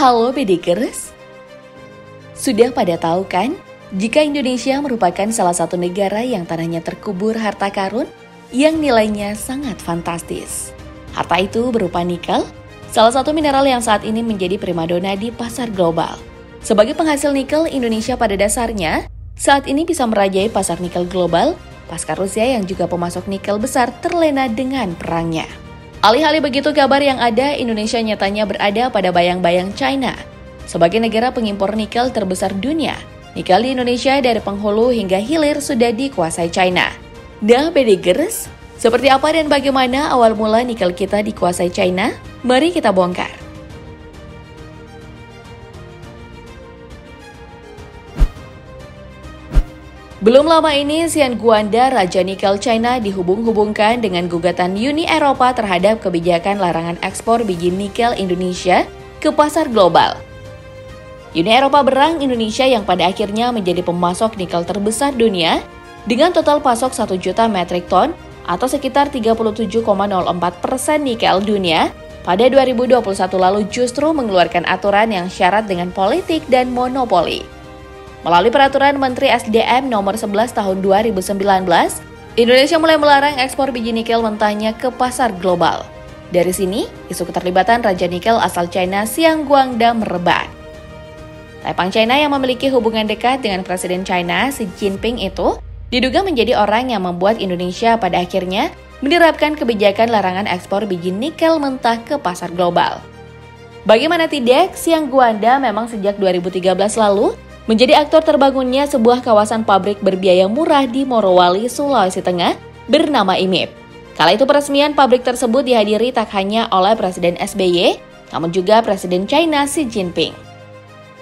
Halo Bedikers, sudah pada tahu kan jika Indonesia merupakan salah satu negara yang tanahnya terkubur harta karun yang nilainya sangat fantastis. Harta itu berupa nikel, salah satu mineral yang saat ini menjadi primadona di pasar global. Sebagai penghasil nikel, Indonesia pada dasarnya saat ini bisa merajai pasar nikel global pasca Rusia yang juga pemasok nikel besar terlena dengan perangnya. Alih-alih begitu kabar yang ada, Indonesia nyatanya berada pada bayang-bayang China. Sebagai negara pengimpor nikel terbesar dunia, nikel di Indonesia dari penghulu hingga hilir sudah dikuasai China. Nah, Bedikers, seperti apa dan bagaimana awal mula nikel kita dikuasai China? Mari kita bongkar. Belum lama ini, Xian Guanda, Raja Nikel China, dihubung-hubungkan dengan gugatan Uni Eropa terhadap kebijakan larangan ekspor biji nikel Indonesia ke pasar global. Uni Eropa berang Indonesia yang pada akhirnya menjadi pemasok nikel terbesar dunia dengan total pasok 1 juta metrik ton atau sekitar 37,04% nikel dunia pada 2021 lalu justru mengeluarkan aturan yang syarat dengan politik dan monopoli. Melalui peraturan Menteri SDM nomor 11 tahun 2019, Indonesia mulai melarang ekspor biji nikel mentahnya ke pasar global. Dari sini, isu keterlibatan Raja Nikel asal China Xian Guanda merebak. Taipang China yang memiliki hubungan dekat dengan Presiden China Xi Jinping itu diduga menjadi orang yang membuat Indonesia pada akhirnya menerapkan kebijakan larangan ekspor biji nikel mentah ke pasar global. Bagaimana tidak, Xian Guanda memang sejak 2013 lalu menjadi aktor terbangunnya sebuah kawasan pabrik berbiaya murah di Morowali, Sulawesi Tengah bernama IMIP. Kala itu peresmian pabrik tersebut dihadiri tak hanya oleh Presiden SBY, namun juga Presiden China Xi Jinping.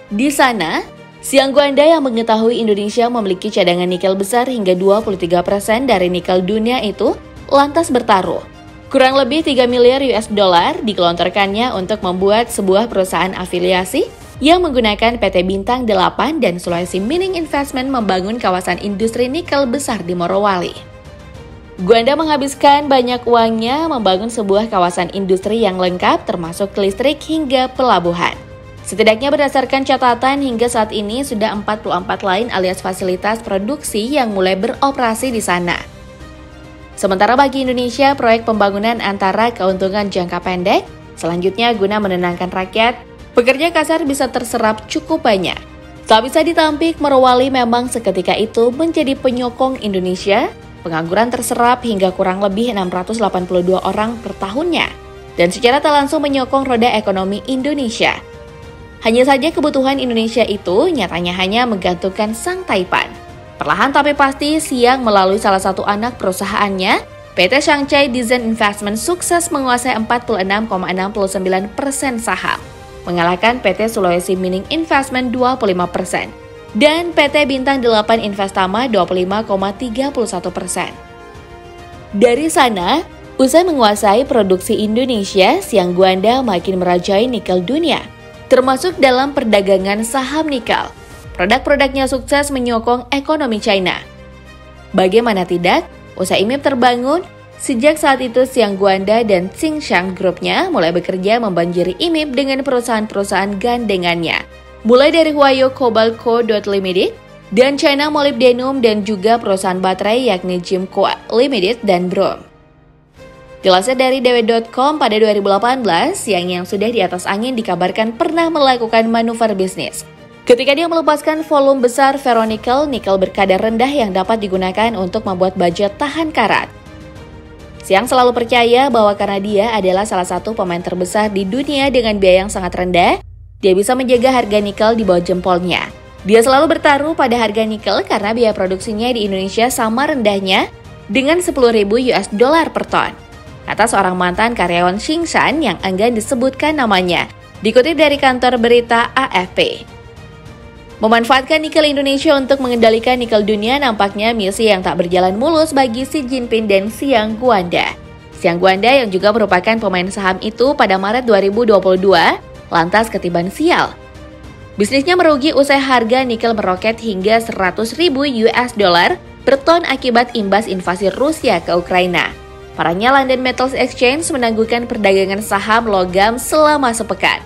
Di sana, Xian Guanda yang mengetahui Indonesia memiliki cadangan nikel besar hingga 23% dari nikel dunia itu lantas bertaruh. Kurang lebih 3 miliar US dollar digelontorkannya untuk membuat sebuah perusahaan afiliasi yang menggunakan PT Bintang 8 dan Sulawesi Mining Investment membangun kawasan industri nikel besar di Morowali. Guanda menghabiskan banyak uangnya membangun sebuah kawasan industri yang lengkap termasuk listrik hingga pelabuhan. Setidaknya berdasarkan catatan hingga saat ini sudah 44 lain alias fasilitas produksi yang mulai beroperasi di sana. Sementara bagi Indonesia, proyek pembangunan antara keuntungan jangka pendek, selanjutnya guna menenangkan rakyat, pekerja kasar bisa terserap cukup banyak. Tak bisa ditampik, Morowali memang seketika itu menjadi penyokong Indonesia, pengangguran terserap hingga kurang lebih 682 orang per tahunnya, dan secara tak langsung menyokong roda ekonomi Indonesia. Hanya saja kebutuhan Indonesia itu nyatanya hanya menggantungkan sang Taipan. Perlahan tapi pasti, Xian melalui salah satu anak perusahaannya, PT Shangchai Design Investment sukses menguasai 46,69% saham, mengalahkan PT Sulawesi Mining Investment 25% dan PT Bintang 8 Investama 25,31%. Dari sana, usai menguasai produksi Indonesia, Xian Guanda makin merajai nikel dunia, termasuk dalam perdagangan saham nikel. Produk-produknya sukses menyokong ekonomi China. Bagaimana tidak, usaha IMIP terbangun. Sejak saat itu, Xian Guanda dan Tsingshan Group-nya mulai bekerja membanjiri IMIP dengan perusahaan-perusahaan gandengannya, mulai dari Huayo Cobalt Co. Limited dan China Molybdenum dan juga perusahaan baterai yakni Jimco Limited dan Brom. Dilansir dari dewe.com pada 2018, Xian yang sudah di atas angin dikabarkan pernah melakukan manuver bisnis ketika dia melepaskan volume besar ferronikel, nikel berkadar rendah yang dapat digunakan untuk membuat baja tahan karat. Xian selalu percaya bahwa karena dia adalah salah satu pemain terbesar di dunia dengan biaya yang sangat rendah, dia bisa menjaga harga nikel di bawah jempolnya. Dia selalu bertaruh pada harga nikel karena biaya produksinya di Indonesia sama rendahnya dengan 10.000 US dollar per ton, kata seorang mantan karyawan Tsingshan yang enggan disebutkan namanya, dikutip dari kantor berita AFP. Memanfaatkan nikel Indonesia untuk mengendalikan nikel dunia nampaknya misi yang tak berjalan mulus bagi Xi Jinping dan Xian Guanda. Xian Guanda yang juga merupakan pemain saham itu pada Maret 2022, lantas ketiban sial. Bisnisnya merugi usai harga nikel meroket hingga 100.000 US dollar per ton akibat imbas invasi Rusia ke Ukraina. Parahnya London Metals Exchange menangguhkan perdagangan saham logam selama sepekan.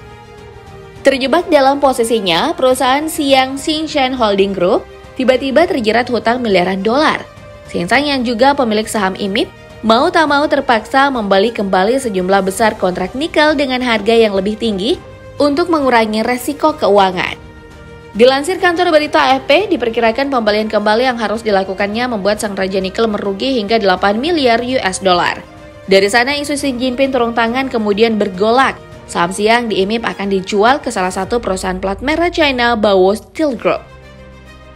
Terjebak dalam posisinya, perusahaan Xiang Xingshan Holding Group tiba-tiba terjerat hutang miliaran dolar. Xingshan yang juga pemilik saham IMIP, mau tak mau terpaksa membeli kembali sejumlah besar kontrak nikel dengan harga yang lebih tinggi untuk mengurangi resiko keuangan. Dilansir kantor berita AFP, diperkirakan pembelian kembali yang harus dilakukannya membuat sang raja nikel merugi hingga 8 miliar US dollar. Dari sana isu Xi Jinping turun tangan kemudian bergolak. Saham Xiang di IMIP akan dijual ke salah satu perusahaan plat merah China, Baowu Steel Group.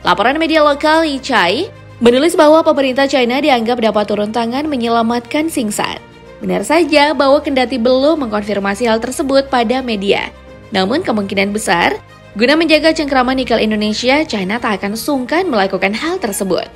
Laporan media lokal Yichai menulis bahwa pemerintah China dianggap dapat turun tangan menyelamatkan Xingshan. Benar saja bahwa kendati belum mengkonfirmasi hal tersebut pada media. Namun kemungkinan besar, guna menjaga cengkraman nikel Indonesia, China tak akan sungkan melakukan hal tersebut.